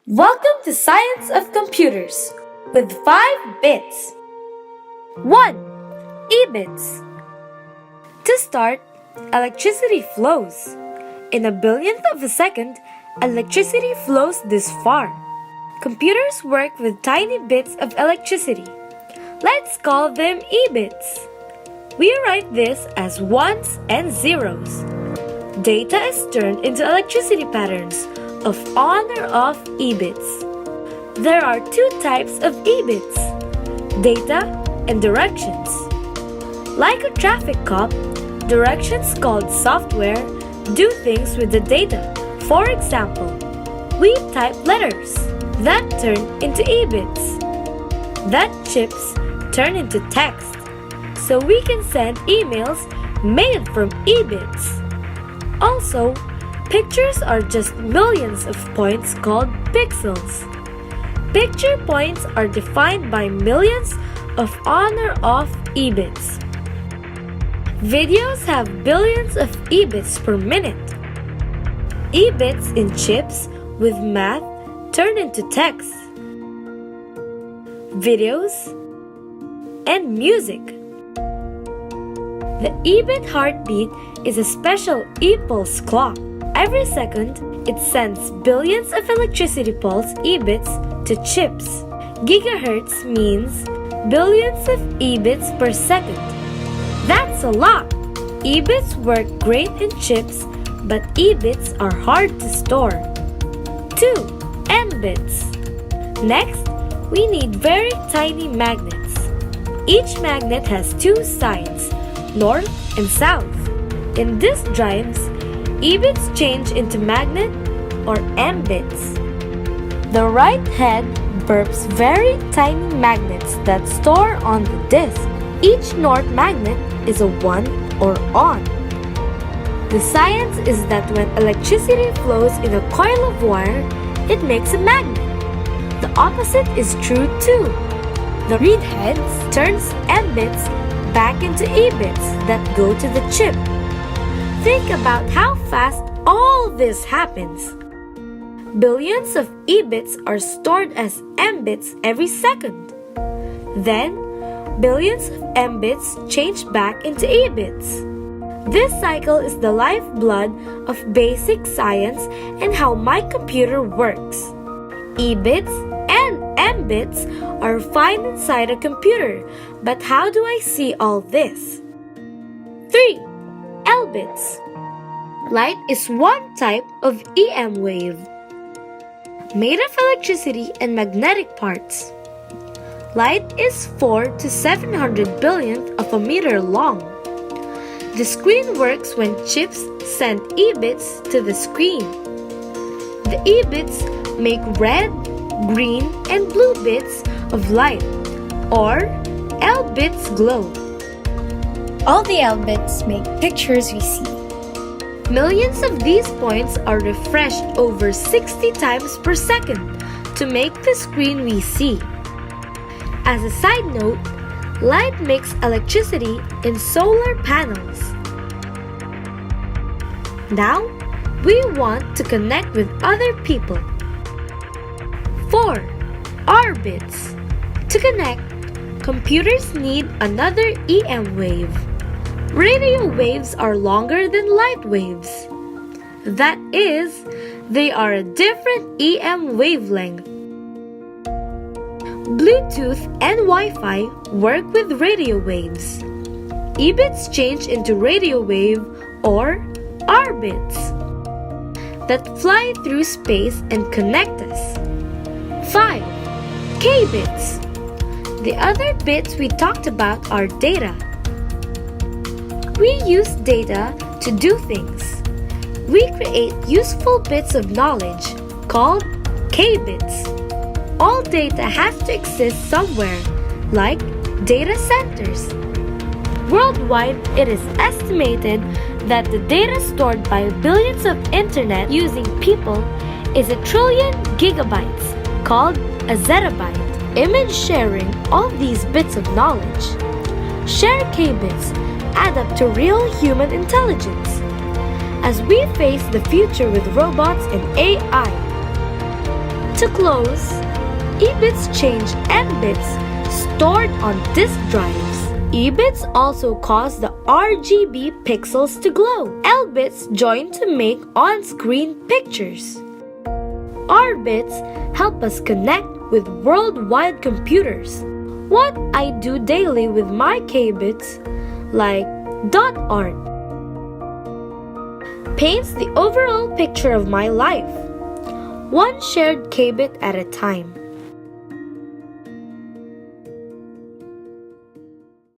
Welcome to Science of Computers with 5 bits. 1. eBits. To start, electricity flows. In a billionth of a second, electricity flows this far. Computers work with tiny bits of electricity. Let's call them eBits. We write this as ones and zeros. Data is turned into electricity patterns of on or off eBits. There are 2 types of eBits: data and directions. Like a traffic cop, directions called software do things with the data. For example, we type letters that turn into eBits. That chips turn into text, so we can send emails made from eBits. Also, pictures are just millions of points called pixels. Picture points are defined by millions of on or off eBits. Videos have billions of eBits per minute. eBits in chips with math turn into text, videos, and music. The eBit heartbeat is a special e-pulse clock. Every second, it sends billions of electricity pulse eBits to chips. Gigahertz means billions of eBits per second. That's a lot! eBits work great in chips, but eBits are hard to store. 2. mbits. Next, we need very tiny magnets. Each magnet has 2 sides, north and south. In these drives, eBits change into magnet or mbits. The right head burps very tiny magnets that store on the disk. Each north magnet is a 1 or on. The science is that when electricity flows in a coil of wire, it makes a magnet. The opposite is true too. The read heads turns mbits back into eBits that go to the chip. Think about how fast all this happens. Billions of eBits are stored as mbits every second. Then, billions of mbits change back into eBits. This cycle is the lifeblood of basic science and how my computer works. eBits and mbits are fine inside a computer, but how do I see all this? 3. Lbits. Light is one type of EM wave, made of electricity and magnetic parts. Light is 4 to 700 billionth of a meter long. The screen works when chips send eBits to the screen. The eBits make red, green, and blue bits of light, or Lbits glow. All the Lbits make pictures we see. Millions of these points are refreshed over 60 times per second to make the screen we see. As a side note, light makes electricity in solar panels. Now, we want to connect with other people. 4. Orbits. To connect, computers need another EM wave. Radio waves are longer than light waves. That is, they are a different EM wavelength. Bluetooth and Wi-Fi work with radio waves. eBits change into radio wave or orbits that fly through space and connect us. 5. K-bits. The other bits we talked about are data. We use data to do things. We create useful bits of knowledge called K-bits. All data has to exist somewhere, like data centers. Worldwide, it is estimated that the data stored by billions of internet using people is 1 trillion gigabytes, called a zettabyte. Image sharing all these bits of knowledge. Shared K-bits add up to real human intelligence. As we face the future with robots and AI, To close, eBits change M-bits stored on disk drives. eBits also cause the RGB pixels to glow. L-bits join to make on-screen pictures. R-bits help us connect with worldwide computers. What I do daily with my K-bits, like dot art, paints the overall picture of my life, one shared K-bit at a time.